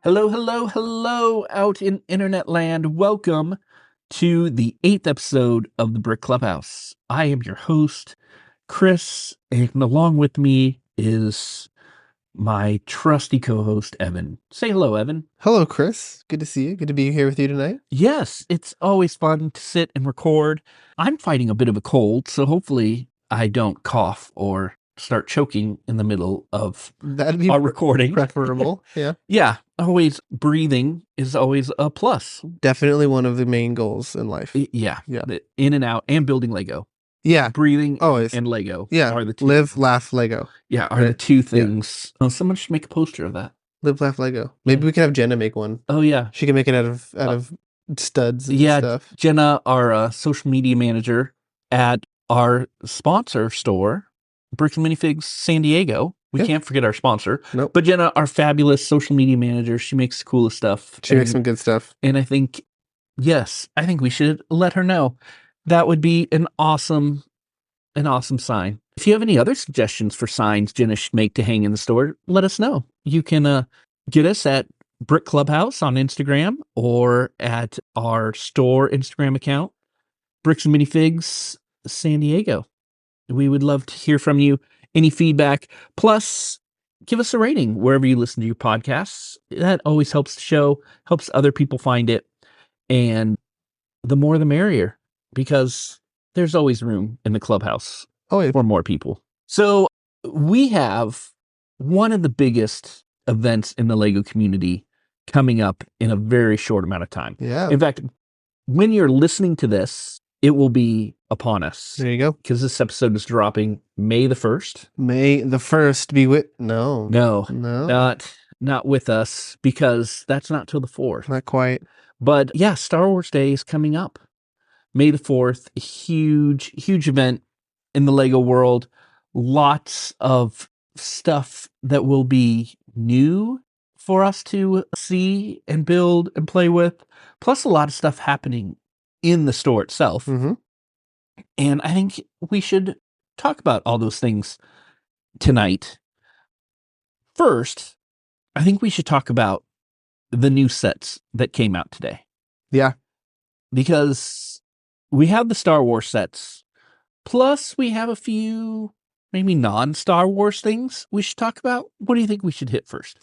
Hello, hello, hello out in internet land. Welcome to the 8th episode of the Brick Clubhouse. I am your host, Chris, and along with me is my trusty co-host, Evan. Say hello, Evan. Hello, Chris. Good to see you. Good to be here with you tonight. Yes, it's always fun to sit and record. I'm fighting a bit of a cold, so hopefully I don't cough or start choking in the middle of That'd be our recording. preferable. Yeah. Yeah, always breathing is always a plus. Definitely one of the main goals in life. Yeah. Yeah. The in and out and building Lego. Yeah. Breathing Always. and Lego Yeah. are the two. Live, laugh, Lego. Yeah, are the two things. Oh, someone should make a poster of that. Live, laugh, Lego. Maybe we can have Jenna make one. Oh yeah. She can make it out of studs and stuff. Jenna, our social media manager at our sponsor store, Bricks and Minifigs San Diego. We can't forget our sponsor. Nope. But Jenna, our fabulous social media manager, she makes the coolest stuff. She makes some good stuff. And I think we should let her know. That would be an awesome sign. If you have any other suggestions for signs Jenna should make to hang in the store, let us know. You can get us at Brick Clubhouse on Instagram or at our store Instagram account, Bricks and Minifigs San Diego. We would love to hear from you. Any feedback, plus give us a rating wherever you listen to your podcasts. That always helps the show, helps other people find it. And the more the merrier, because there's always room in the clubhouse for more people. So we have one of the biggest events in the Lego community coming up in a very short amount of time. Yeah. In fact, when you're listening to this, it will be upon us. There you go. Because this episode is dropping May the 1st. May the 1st be with... No. Not with us, because that's not till the 4th. Not quite. But yeah, Star Wars Day is coming up. May the 4th, a huge event in the Lego world. Lots of stuff that will be new for us to see and build and play with. Plus a lot of stuff happening in the store itself. Mm-hmm. And I think we should talk about all those things tonight. First, I think we should talk about the new sets that came out today. Yeah. Because we have the Star Wars sets, plus we have a few maybe non-Star Wars things we should talk about. What do you think we should hit first?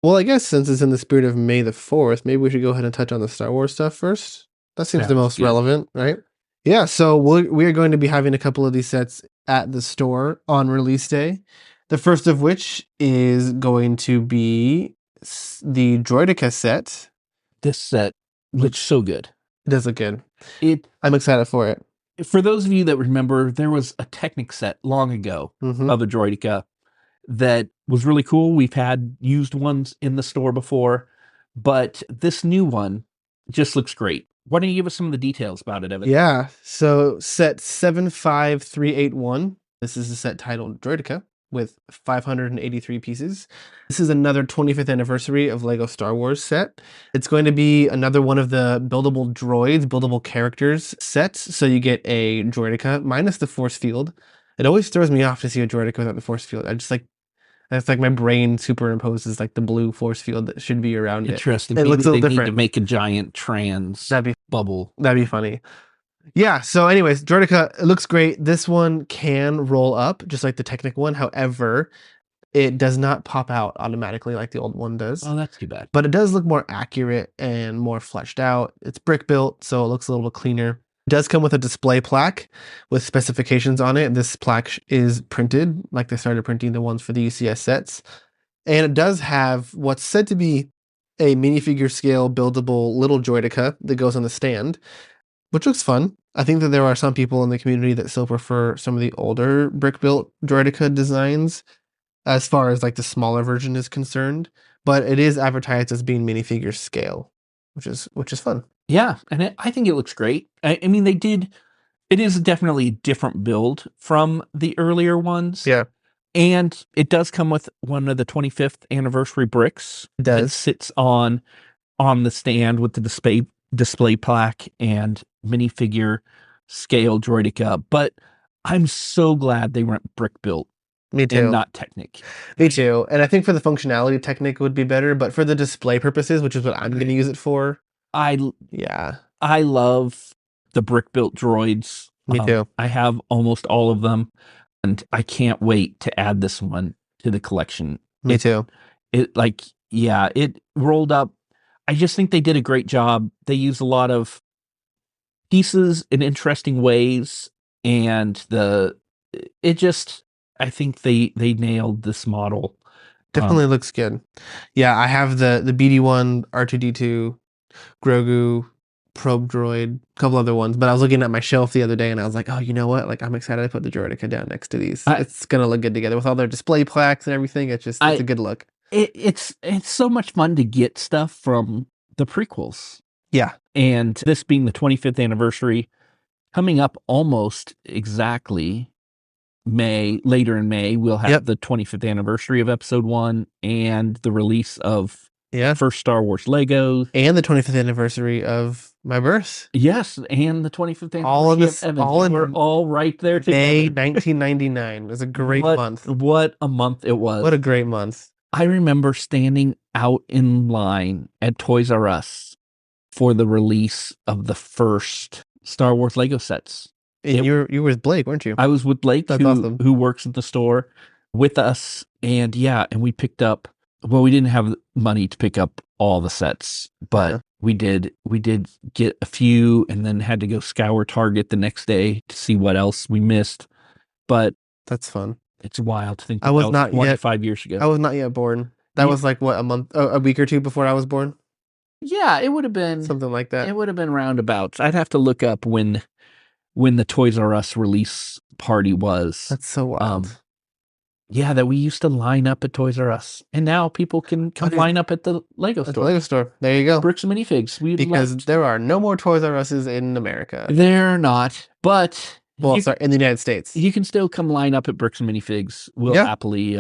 Well, I guess since it's in the spirit of May the 4th, maybe we should go ahead and touch on the Star Wars stuff first. That seems the most relevant, right? Yeah, so we are going to be having a couple of these sets at the store on release day. The first of which is going to be the Droideka set. This set looks so good. It does look good. I'm excited for it. For those of you that remember, there was a Technic set long ago of a Droideka that was really cool. We've had used ones in the store before, but this new one just looks great. Why don't you give us some of the details about it, Evan? Yeah, so set 75381. This is a set titled Droideka with 583 pieces. This is another 25th anniversary of Lego Star Wars set. It's going to be another one of the buildable droids, buildable characters sets. So you get a Droideka minus the force field. It always throws me off to see a Droideka without the force field. That's like my brain superimposes like the blue force field that should be around it. Interesting. It looks a little different. Need to make a giant trans bubble. That'd be funny. Yeah, so anyways, Droideka, it looks great. This one can roll up, just like the Technic one. However, it does not pop out automatically like the old one does. Oh, that's too bad. But it does look more accurate and more fleshed out. It's brick built, so it looks a little bit cleaner. It does come with a display plaque with specifications on it. This plaque is printed, like they started printing the ones for the UCS sets. And it does have what's said to be a minifigure scale buildable little Droideka that goes on the stand, which looks fun. I think that there are some people in the community that still prefer some of the older brick-built Droideka designs as far as like the smaller version is concerned, but it is advertised as being minifigure scale, which is fun. Yeah, and I think it looks great. I mean, it is definitely a different build from the earlier ones. Yeah. And it does come with one of the 25th anniversary bricks. It does. That sits on the stand with the display plaque and minifigure scale Droideka. But I'm so glad they went brick built Me and too. not Technic. Me too. And I think for the functionality, Technic would be better, but for the display purposes, which is what I'm going to use it for, I yeah, I love the brick built droids. me too. I have almost all of them, and I can't wait to add this one to the collection. Me too. It like yeah, it rolled up. I just think they did a great job. They used a lot of pieces in interesting ways, and it just I think they nailed this model. Definitely looks good. Yeah, I have the BD1, R2D2, Grogu, Probe Droid, a couple other ones, but I was looking at my shelf the other day and I was like, oh, you know what? Like, I'm excited to put the Droideka down next to these. I It's gonna look good together with all their display plaques and everything. It's a good look. it's so much fun to get stuff from the prequels. Yeah. And this being the 25th anniversary, coming up almost exactly later in May, we'll have the 25th anniversary of Episode 1 and the release of first Star Wars Legos. And the 25th anniversary of my birth. Yes, and the 25th anniversary all of this, of Evans. We're all right there together. May 1999. It was a great month. What a month it was. What a great month. I remember standing out in line at Toys R Us for the release of the first Star Wars Lego sets. And you were with Blake, weren't you? I was with Blake, awesome. who works at the store with us. And and we picked up, well, we didn't have money to pick up all the sets, but we did get a few and then had to go scour Target the next day to see what else we missed. But that's fun. It's wild to think I was not 25 years ago. I was not yet born. That was like what, a week or two before I was born? Yeah, it would have been something like that. It would have been roundabouts. I'd have to look up when the Toys R Us release party was. That's so wild. Yeah, that we used to line up at Toys R Us, and now people can come line up at the Lego store. At the Lego store. There you go. Bricks and Minifigs. Because there are no more Toys R Us's in America. They're not, but sorry, in the United States. You can still come line up at Bricks and Minifigs. We'll happily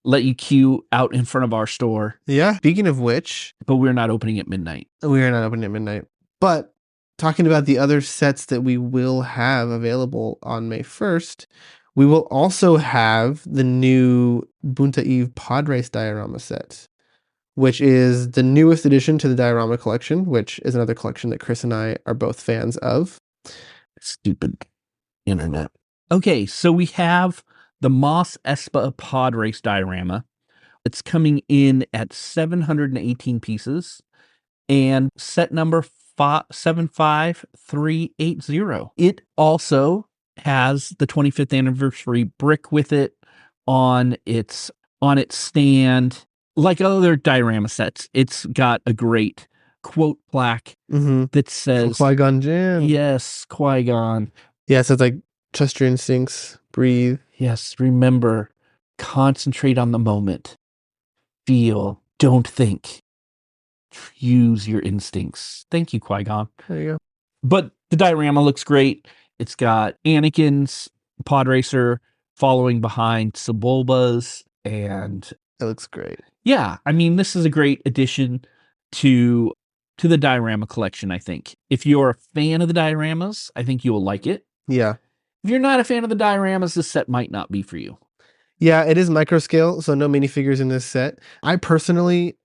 let you queue out in front of our store. Yeah. Speaking of which, but we're not opening at midnight. We are not opening at midnight. But talking about the other sets that we will have available on May 1st, we will also have the new Bunta Eve Pod Race diorama set, which is the newest addition to the diorama collection, which is another collection that Chris and I are both fans of. Stupid internet. Okay, so we have the Mos Espa Pod Race diorama. It's coming in at 718 pieces and set number 75380. It also has the 25th anniversary brick with it on its stand. Like other diorama sets, it's got a great quote plaque that says Qui-Gon Jinn. Yes, Qui-Gon. Yeah, so it's like trust your instincts, breathe. Yes, remember, concentrate on the moment. Feel, don't think. Use your instincts. Thank you, Qui-Gon. There you go. But the diorama looks great. It's got Anakin's pod racer following behind Sebulba's, and it looks great. Yeah, I mean, this is a great addition to the diorama collection, I think. If you're a fan of the dioramas, I think you'll like it. Yeah. If you're not a fan of the dioramas, this set might not be for you. Yeah, it is micro scale, so no minifigures in this set. I personally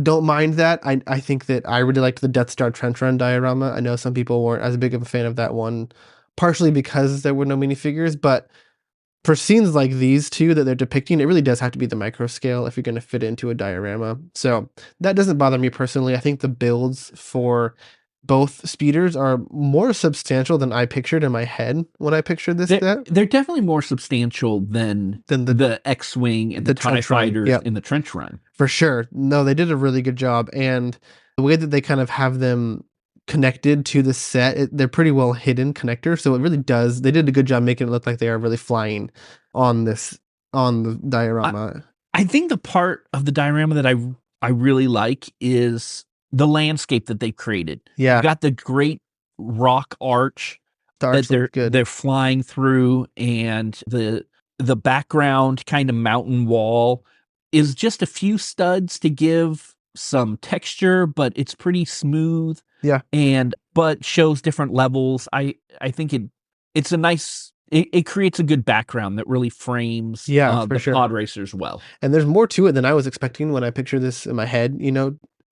don't mind that. I think that I really liked the Death Star Trench Run diorama. I know some people weren't as big of a fan of that one, partially because there were no minifigures, but for scenes like these two that they're depicting, it really does have to be the micro scale if you're going to fit into a diorama. So that doesn't bother me personally. I think the builds for both speeders are more substantial than I pictured in my head when I pictured this set. They're definitely more substantial than the X-Wing and the TIE Fighters in the Trench Run. For sure. No, they did a really good job. And the way that they kind of have them connected to the set, they're pretty well hidden connectors. So it really does. They did a good job making it look like they are really flying on the diorama. I think the part of the diorama that I really like is the landscape that they've created. Yeah. You got the great rock arch that they're flying through, and the background kind of mountain wall is just a few studs to give some texture, but it's pretty smooth. Yeah. But shows different levels. I think it's a nice it creates a good background that really frames Yeah, for the sure. pod racers well. And there's more to it than I was expecting when I pictured this in my head,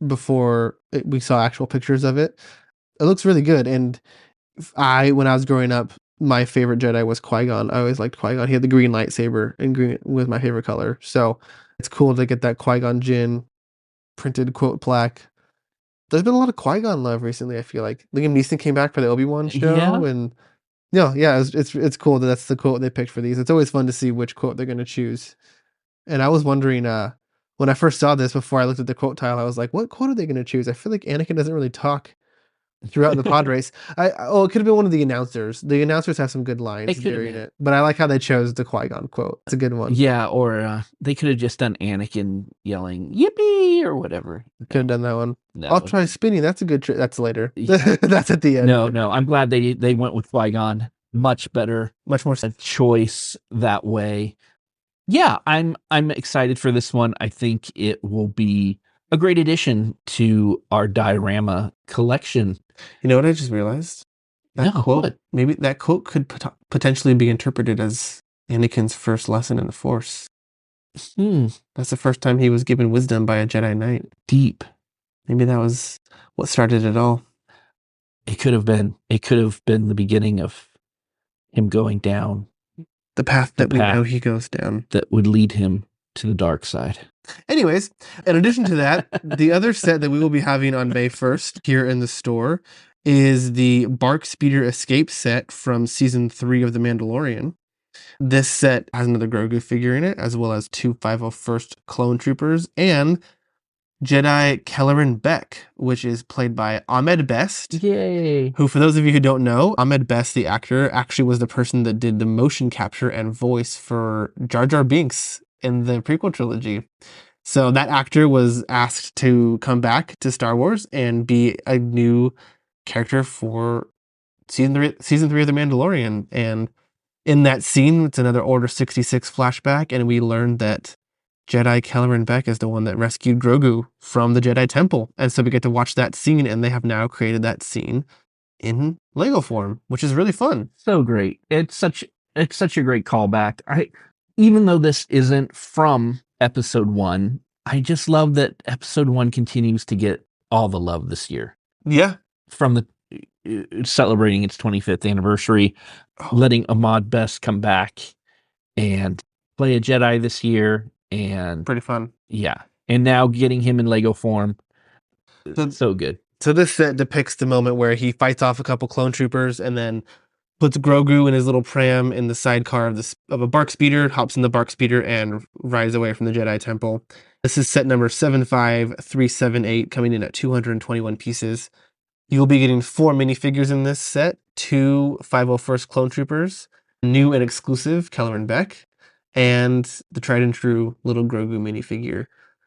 before we saw actual pictures of it. It looks really good. And when I was growing up, my favorite Jedi was Qui-Gon. I always liked Qui-Gon. He had the green lightsaber, and green was my favorite color. So it's cool to get that Qui-Gon Jinn printed quote plaque. There's been a lot of Qui-Gon love recently, I feel like. Liam Neeson came back for the Obi-Wan show, Yeah. and yeah, it's cool that that's the quote they picked for these. It's always fun to see which quote they're going to choose. And I was wondering, when I first saw this, before I looked at the quote tile, I was like, what quote are they going to choose? I feel like Anakin doesn't really talk throughout the pod race. It could have been one of the announcers. The announcers have some good lines during it, but I like how they chose the Qui-Gon quote. It's a good one. Yeah, or they could have just done Anakin yelling "Yippee" or whatever. Could have done that one. No. I'll try spinning. That's a good trick. That's later. Yeah. That's at the end. No. I'm glad they went with Qui-Gon. Much better, much more a choice that way. Yeah, I'm excited for this one. I think it will be a great addition to our diorama collection. You know what I just realized? That quote, maybe that quote could potentially be interpreted as Anakin's first lesson in the Force. That's the first time he was given wisdom by a Jedi Knight. Deep. Maybe that was what started it all. It could have been the beginning of him going down the path that we know he goes down, that would lead him to the dark side. Anyways, in addition to that, the other set that we will be having on May 1st here in the store is the Bark Speeder Escape set from Season 3 of The Mandalorian. This set has another Grogu figure in it, as well as 2 501st Clone Troopers, and Jedi Kelleran Beck, which is played by Ahmed Best. Yay! Who, for those of you who don't know, Ahmed Best, the actor, actually was the person that did the motion capture and voice for Jar Jar Binks in the prequel trilogy. So that actor was asked to come back to Star Wars and be a new character for season 3 of The Mandalorian. And in that scene, it's another Order 66 flashback, and we learned that Jedi Kelleran Beck is the one that rescued Grogu from the Jedi Temple. And so we get to watch that scene, and they have now created that scene in Lego form, which is really fun. So great. It's such a great callback. Even though this isn't from Episode 1, I just love that Episode 1 continues to get all the love this year. Yeah. From the celebrating its 25th anniversary, letting Ahmed Best come back and play a Jedi this year. And pretty fun. Yeah. And now getting him in Lego form. So good. So this set depicts the moment where he fights off a couple clone troopers and then puts Grogu in his little pram in the sidecar of a Bark Speeder, hops in the Bark Speeder, and rides away from the Jedi Temple. This is set number 75378, coming in at 221 pieces. You'll be getting 4 minifigures in this set, 2 501st Clone Troopers, new and exclusive Kelleran Beck, and the tried and true little Grogu minifigure.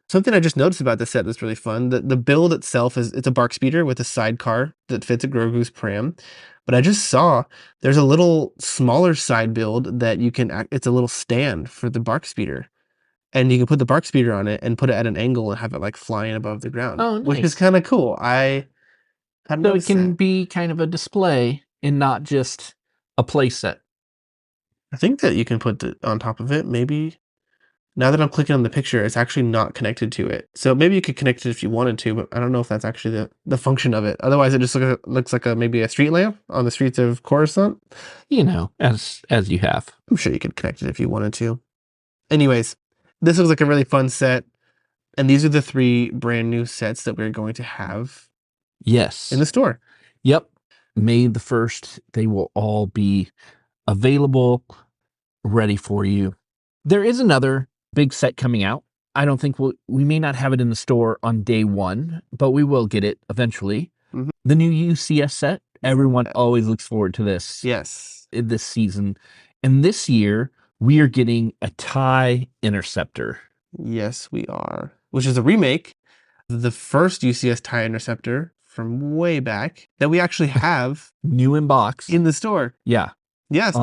Something I just noticed about this set that's really fun, the build itself it's a Bark Speeder with a sidecar that fits a Grogu's pram. But I just saw there's a little smaller side build that it's a little stand for the Bark Speeder. And you can put the Bark Speeder on it and put it at an angle and have it like flying above the ground. Oh, nice. Which is kind of cool. So it can be kind of a display and not just a play set. I think that you can put it on top of it. Maybe now that I'm clicking on the picture, it's actually not connected to it. So maybe you could connect it if you wanted to, but I don't know if that's actually the function of it. Otherwise, it just looks like maybe a street lamp on the streets of Coruscant. As you have. I'm sure you could connect it if you wanted to. Anyways, this looks like a really fun set. And these are the 3 brand new sets that we're going to have. Yes. In the store. Yep. May the 1st, they will all be available, ready for you. There is another big set coming out. I don't think we may not have it in the store on day 1, but we will get it eventually. Mm-hmm. The new UCS set. Everyone always looks forward to this. Yes. This season. And this year, we are getting a TIE Interceptor. Yes, we are. Which is a remake of the first UCS TIE Interceptor from way back that we actually have new in box in the store. Yeah. Yes.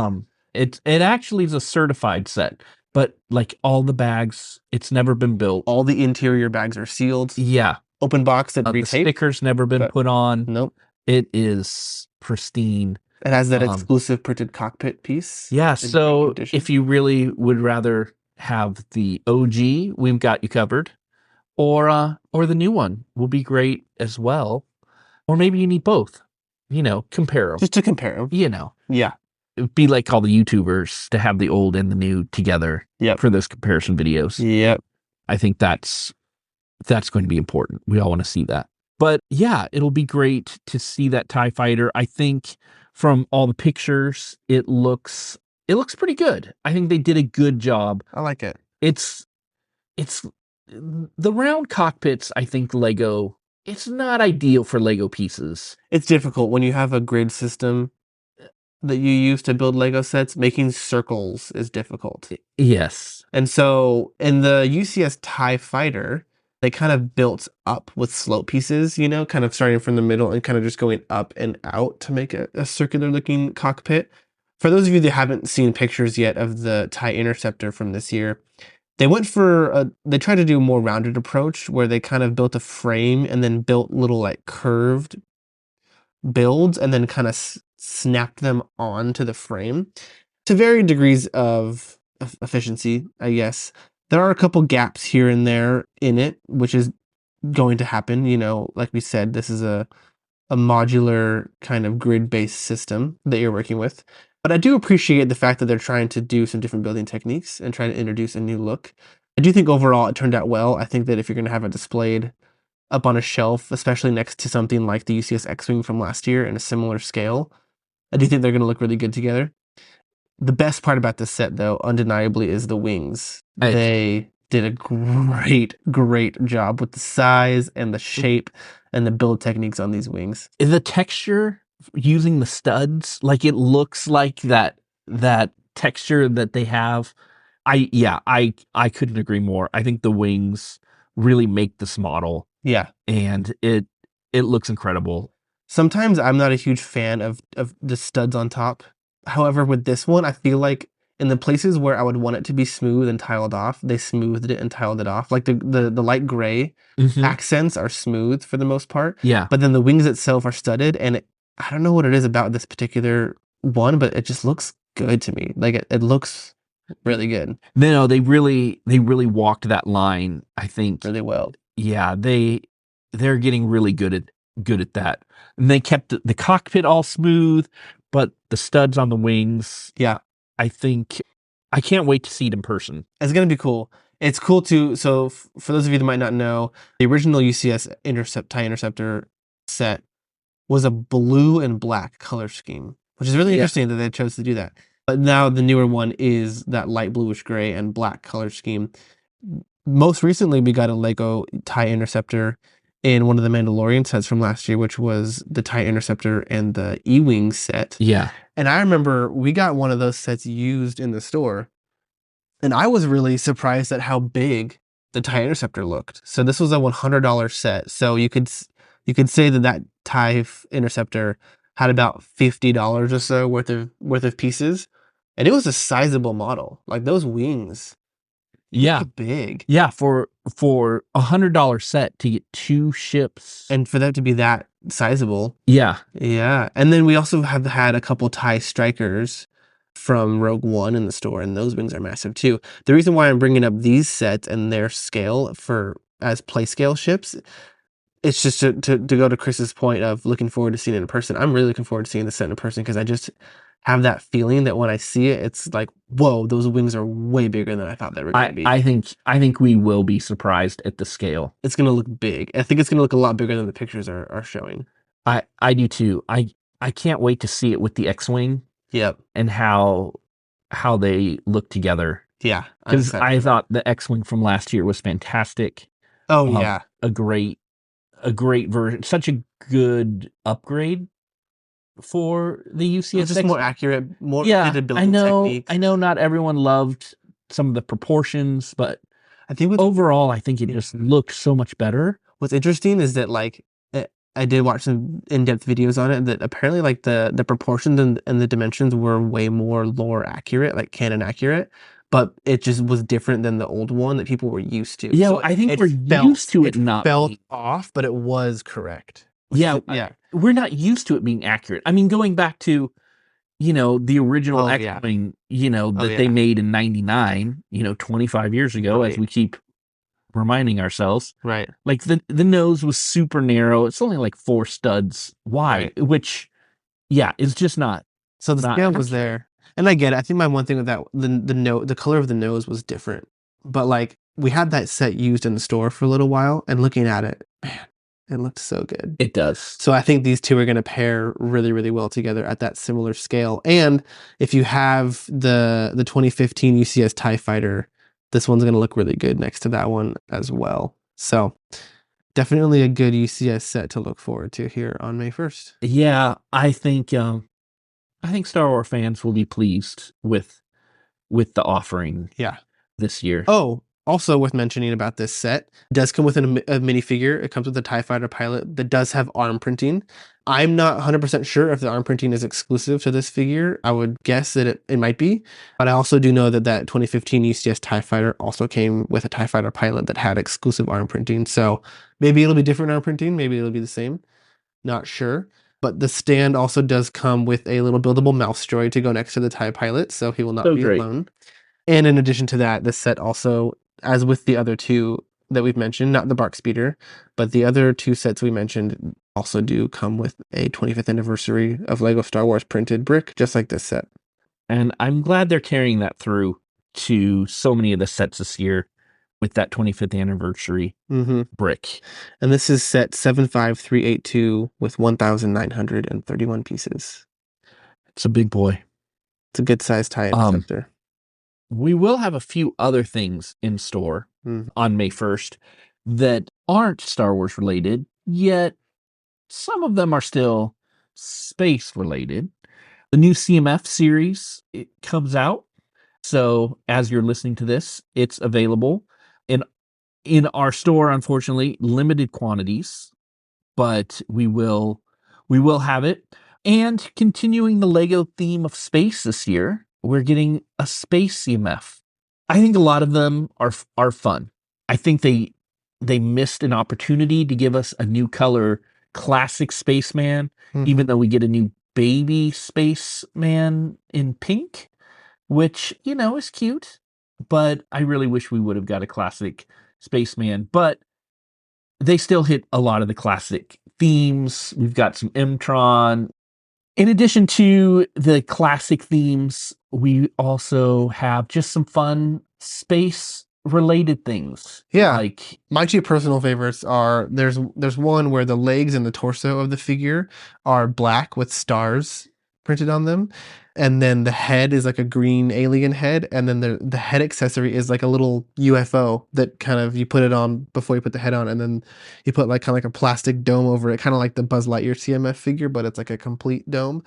It actually is a certified set, but like all the bags, it's never been built. All the interior bags are sealed. Yeah. Open box and the stickers never been put on. Nope. It is pristine. It has that Um, exclusive printed cockpit piece yeah, in great so condition. if you really would rather have the OG, we've got you covered, or the new one will be great as well. Or maybe you need both. Compare them. Just to compare them. You know, Yeah. It'd be like all the YouTubers to have the old and the new together Yep. for those comparison videos. Yep. I think that's going to be important. We all want to see that. But yeah, it'll be great to see that TIE fighter. I think from all the pictures, it looks pretty good. I think they did a good job. I like it. It's it's the round cockpits, I think Lego, it's not ideal for Lego pieces. It's difficult when you have a grid system that you use to build Lego sets. Making circles is difficult. Yes. And so in the UCS TIE Fighter, they kind of built up with slope pieces, kind of starting from the middle and kind of just going up and out to make a circular looking cockpit. For those of you that haven't seen pictures yet of the TIE Interceptor from this year, they tried to do a more rounded approach where they kind of built a frame and then built little like curved builds and then kind of snapped them onto the frame to varying degrees of efficiency, I guess. There are a couple gaps here and there in it, which is going to happen. Like we said, this is a modular kind of grid-based system that you're working with. But I do appreciate the fact that they're trying to do some different building techniques and trying to introduce a new look. I do think overall it turned out well. I think that if you're going to have it displayed up on a shelf, especially next to something like the UCS X-Wing from last year in a similar scale, I do think they're going to look really good together. The best part about this set, though, undeniably, is the wings. They did a great job with the size and the shape and the build techniques on these wings. The texture using the studs, like it looks like that texture that they have. I couldn't agree more. I think the wings really make this model. Yeah. And it looks incredible. Sometimes I'm not a huge fan of the studs on top. However, with this one, I feel like in the places where I would want it to be smooth and tiled off, they smoothed it and tiled it off. Like the light gray accents are smooth for the most part. Yeah. But then the wings itself are studded, and I don't know what it is about this particular one, but it just looks good to me. Like it looks really good. No, they really walked that line, I think. Really well. Yeah, they're getting really good at that. And they kept the cockpit all smooth, but the studs on the wings, yeah, I think I can't wait to see it in person. It's going to be cool. It's cool too. So for those of you that might not know, the original UCS TIE Interceptor set was a blue and black color scheme, which is really interesting that they chose to do that. But now the newer one is that light bluish gray and black color scheme. Most recently, we got a Lego TIE Interceptor in one of the Mandalorian sets from last year, which was the TIE Interceptor and the E-Wing set. Yeah. And I remember we got one of those sets used in the store, and I was really surprised at how big the TIE Interceptor looked. So this was a $100 set. So you could say that TIE Interceptor had about $50 or so worth of pieces, and it was a sizable model. Like those wings. Yeah. Big. Yeah, for $100 set to get 2 ships. And for that to be that sizable. Yeah. Yeah. And then we also have had a couple TIE Strikers from Rogue One in the store, and those wings are massive too. The reason why I'm bringing up these sets and their scale as play scale ships, it's just to go to Chris's point of looking forward to seeing it in person. I'm really looking forward to seeing the set in person because I just have that feeling that when I see it, it's like, whoa, those wings are way bigger than I thought they were going to be. I think we will be surprised at the scale. It's going to look big. I think it's going to look a lot bigger than the pictures are showing. I do too. I can't wait to see it with the X-Wing. Yep. And how they look together. Yeah. Because I thought the X-Wing from last year was fantastic. Oh, yeah. A great version. Such a good upgrade for the UCS. Just more accurate, more I know. Techniques. I know not everyone loved some of the proportions, but I think overall, I think it just looked so much better. What's interesting is that like I did watch some in-depth videos on it that apparently like the proportions and the dimensions were way more lore accurate, like canon accurate, but it just was different than the old one that people were used to. Yeah, so I think we're used to it not felt off, but it was correct. Yeah. We're not used to it being accurate. I mean, going back to the original Oh yeah. X-Wing, Oh that they yeah. made in 99, 25 years ago, as Right. we keep reminding ourselves. Right. Like the nose was super narrow. It's only like 4 studs wide, Right. which yeah, is just not So the not scale was accurate. there. And I get it. I think my one thing with that the color of the nose was different. But like we had that set used in the store for a little while and looking at it, man, it looked so good. It does. So I think these two are going to pair really, really well together at that similar scale. And if you have the 2015 UCS TIE Fighter, this one's going to look really good next to that one as well. So definitely a good UCS set to look forward to here on May 1st. Yeah, I think Star Wars fans will be pleased with the offering Yeah. this year. Oh, also worth mentioning about this set, it does come with a minifigure. It comes with a TIE Fighter pilot that does have arm printing. I'm not 100% sure if the arm printing is exclusive to this figure. I would guess that it might be. But I also do know that that 2015 UCS TIE Fighter also came with a TIE Fighter pilot that had exclusive arm printing. So maybe it'll be different arm printing. Maybe it'll be the same. Not sure. But the stand also does come with a little buildable mouse droid to go next to the TIE pilot. So he will not So be great. alone. And in addition to that, this set also, as with the other two that we've mentioned, not the Bark Speeder, but the other two sets we mentioned also do come with a 25th anniversary of Lego Star Wars printed brick, just like this set. And I'm glad they're carrying that through to so many of the sets this year with that 25th anniversary Mm-hmm. brick. And this is set 75382 with 1,931 pieces. It's a big boy. It's a good sized tie interceptor. We will have a few other things in store Mm. on May 1st that aren't Star Wars related, yet some of them are still space related. The new CMF series, it comes out. So as you're listening to this, it's available in our store, unfortunately, limited quantities, but we will have it. And continuing the Lego theme of space this year, we're getting a space CMF. I think a lot of them are fun. I think they missed an opportunity to give us a new color classic spaceman, even though we get a new baby spaceman in pink, which is cute. But I really wish we would have got a classic spaceman. But they still hit a lot of the classic themes. We've got some Mtron. In addition to the classic themes, we also have just some fun space related things. Yeah. Like My two personal favorites are there's one where the legs and the torso of the figure are black with stars printed on them, and then the head is like a green alien head, and then the head accessory is like a little UFO that kind of you put it on before you put the head on, and then you put like kind of like a plastic dome over it, kind of like the Buzz Lightyear CMF figure, but it's like a complete dome.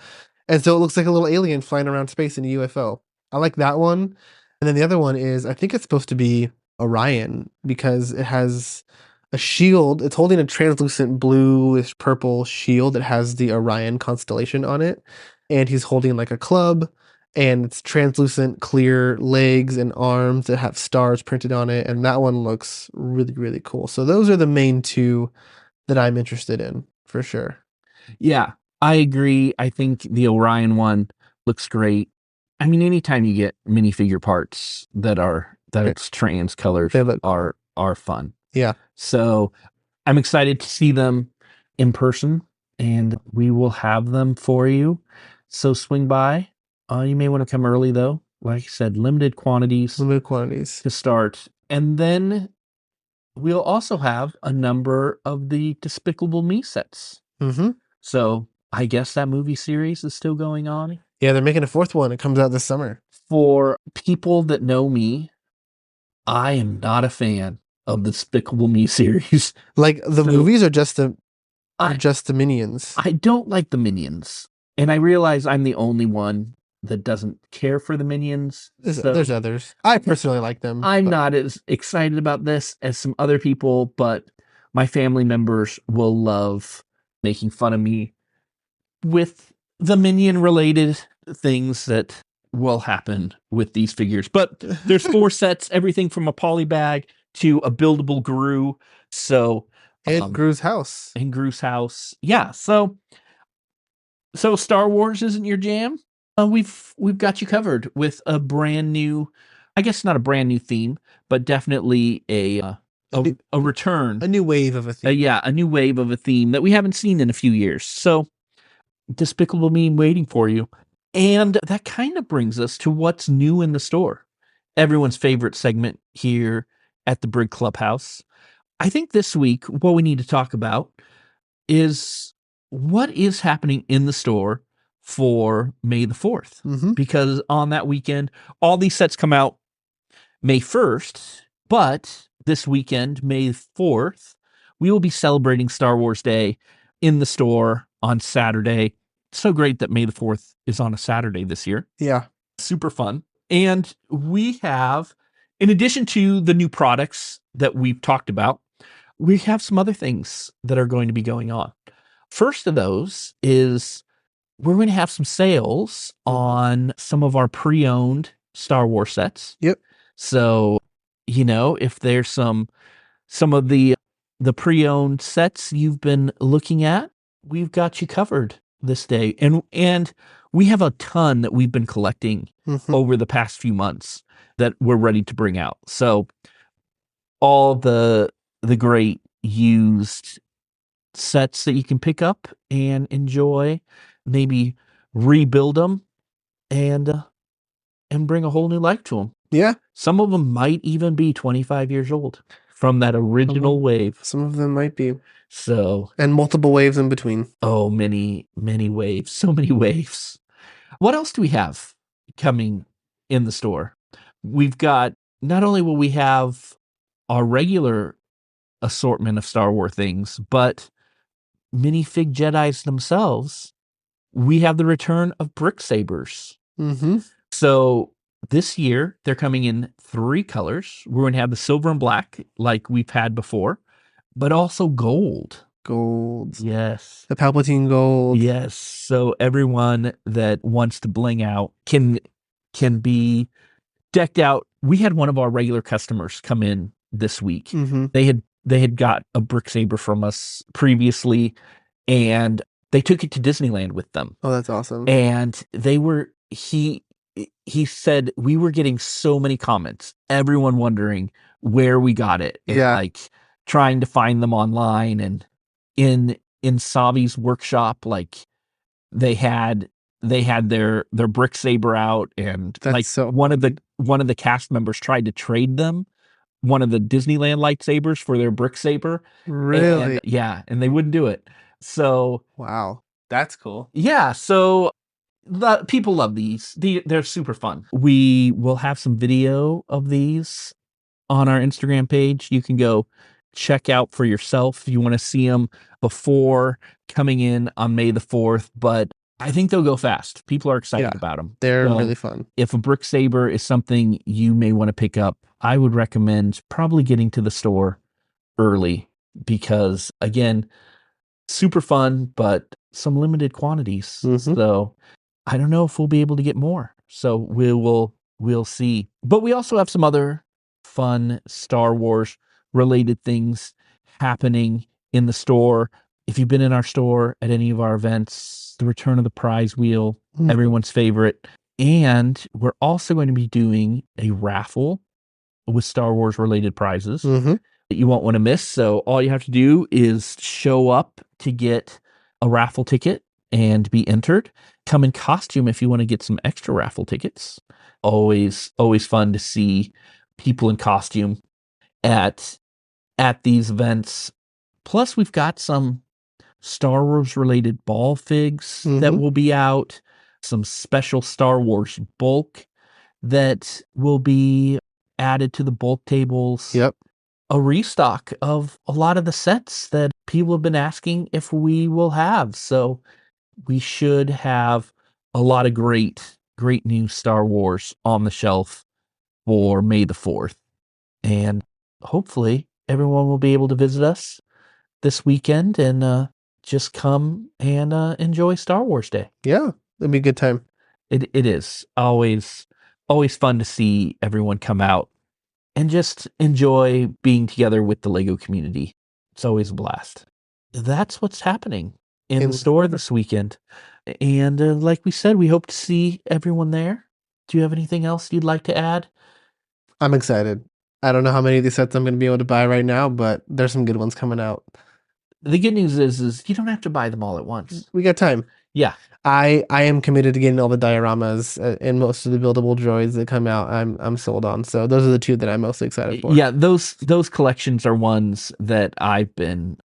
And so it looks like a little alien flying around space in a UFO. I like that one. And then the other one is I think it's supposed to be Orion because it has a shield. It's holding a translucent bluish purple shield that has the Orion constellation on it. And he's holding like a club, and it's translucent, clear legs and arms that have stars printed on it. And that one looks really, really cool. So those are the main two that I'm interested in for sure. yeah, I agree. I think the Orion one looks great. I mean, anytime you get minifigure parts that's trans colors They look are fun. Yeah. So I'm excited to see them in person, and we will have them for you. So swing by. You may want to come early though. Like I said, limited quantities Limited quantities. to start. And then we'll also have a number of the Despicable Me sets. Mm-hmm. So I guess that movie series is still going on. Yeah, they're making a fourth one. It comes out this summer. For people that know me, I am not a fan of the Despicable Me series. Like the So, movies are just I the Minions. I don't like the Minions, and I realize I'm the only one that doesn't care for the Minions. There's others. I personally like them. I'm not as excited about this as some other people, but my family members will love making fun of me with the Minion related things that will happen with these figures. But there's 4 sets, everything from a poly bag to a buildable Gru. So And Gru's house. and Gru's house. Yeah. So Star Wars isn't your jam? We've got you covered with a brand new, I guess not a brand new theme, but definitely A new, a return. a new wave of a theme. Yeah, a new wave of a theme that we haven't seen in a few years. So Despicable Me waiting for you. And that kind of brings us to what's new in the store. Everyone's favorite segment here at the Brig Clubhouse. I think this week, what we need to talk about is what is happening in the store for May the 4th. Mm-hmm. Because on that weekend, all these sets come out May 1st, but this weekend, May 4th, we will be celebrating Star Wars Day in the store on Saturday. It's so great that May the 4th is on a Saturday this year. Yeah. Super fun. And we have, in addition to the new products that we've talked about, we have some other things that are going to be going on. First of those is we're going to have some sales on some of our pre-owned Star Wars sets. Yep. So, if there's some of the pre-owned sets you've been looking at, we've got you covered this day. And we have a ton that we've been collecting over the past few months that we're ready to bring out. So all the great used sets that you can pick up and enjoy, maybe rebuild them and bring a whole new life to them. Yeah. Some of them might even be 25 years old from that original wave. Some of them might be. So, and multiple waves in between. Oh, many waves. So many waves. What else do we have coming in the store? We've got, not only will we have our regular assortment of Star Wars things, but minifig Jedis themselves. We have the return of brick sabers. Mm-hmm. So this year they're coming in 3 colors. We're going to have the silver and black like we've had before, but also gold. Gold. Yes. The Palpatine gold. Yes. So everyone that wants to bling out can be decked out. We had one of our regular customers come in this week. Mm-hmm. They had got a brick saber from us previously, and they took it to Disneyland with them. Oh, that's awesome. And he said we were getting so many comments, everyone wondering where we got it. And like trying to find them online, and in Savi's workshop, like they had their brick saber out, and one of the cast members tried to trade them one of the Disneyland lightsabers for their brick saber. Really? And they wouldn't do it. So wow, that's cool. Yeah, so people love these. They're super fun. We will have some video of these on our Instagram page. You can go check out for yourself if you want to see them before coming in on May the 4th. But I think they'll go fast. People are excited about them. They're really fun. If a brick saber is something you may want to pick up, I would recommend probably getting to the store early because, again, super fun, but some limited quantities. So I don't know if we'll be able to get more. So we'll see. But we also have some other fun Star Wars related things happening in the store. If you've been in our store at any of our events, the return of the prize wheel, everyone's favorite. And we're also going to be doing a raffle with Star Wars related prizes that you won't want to miss. So all you have to do is show up to get a raffle ticket and be entered. Come in costume if you want to get some extra raffle tickets. Always fun to see people in costume at these events. Plus, we've got some Star Wars related ball figs that will be out, some special Star Wars bulk that will be added to the bulk tables. Yep. A restock of a lot of the sets that people have been asking if we will have. So we should have a lot of great new Star Wars on the shelf for May the 4th. And hopefully everyone will be able to visit us this weekend and just come and enjoy Star Wars Day. Yeah, it'd be a good time. It is always fun to see everyone come out and just enjoy being together with the Lego community. It's always a blast. That's what's happening in the store this weekend. And like we said, we hope to see everyone there. Do you have anything else you'd like to add? I'm excited. I don't know how many of these sets I'm going to be able to buy right now, but there's some good ones coming out. The good news is you don't have to buy them all at once. We got time. Yeah. I am committed to getting all the dioramas and most of the buildable droids that come out. I'm sold on. So those are the two that I'm mostly excited for. Yeah, those collections are ones that I've been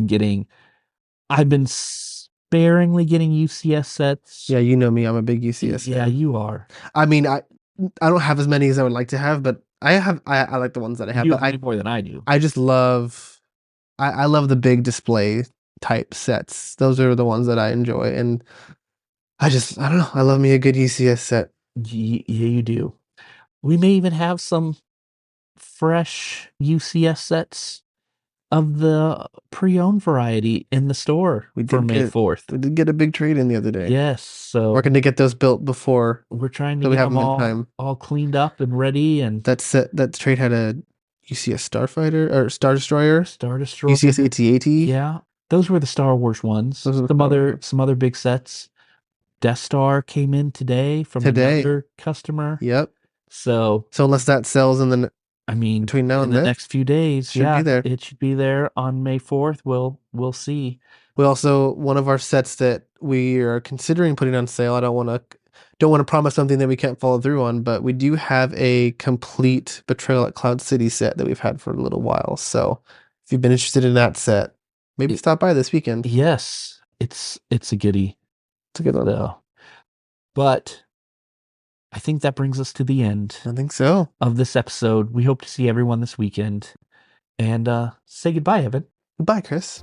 getting. I've been sparingly getting UCS sets. Yeah, you know me. I'm a big UCS Yeah, fan. you are. I mean, I don't have as many as I would like to have, but I like the ones that I have. You But have way more than I do. I just love I love the big display type sets. Those are the ones that I enjoy, and I don't know. I love me a good UCS set. Yeah, you do. We may even have some fresh UCS sets of the pre-owned variety in the store for May 4th. We did get a big trade in the other day. Yes, so Working to get those built before, we're trying to so we get have them them in time. all cleaned up and ready. And That trade had a UCS Starfighter or Star Destroyer, Star Destroyer, UCS AT-AT. yeah, those were the Star Wars ones. Those are the Some Star other Wars. some other big sets. Death Star came in today from another customer. Yep. So unless that sells I mean, between now in and the then, next few days, should be there. it should be there on May 4th. We'll see. We also, one of our sets that we are considering putting on sale. I don't want to promise something that we can't follow through on, but we do have a complete Betrayal at Cloud City set that we've had for a little while. So if you've been interested in that set, maybe stop by this weekend. Yes, it's a goodie. It's a good one. So, but I think that brings us to the end I think so. of this episode. We hope to see everyone this weekend. And say goodbye, Evan. Goodbye, Chris.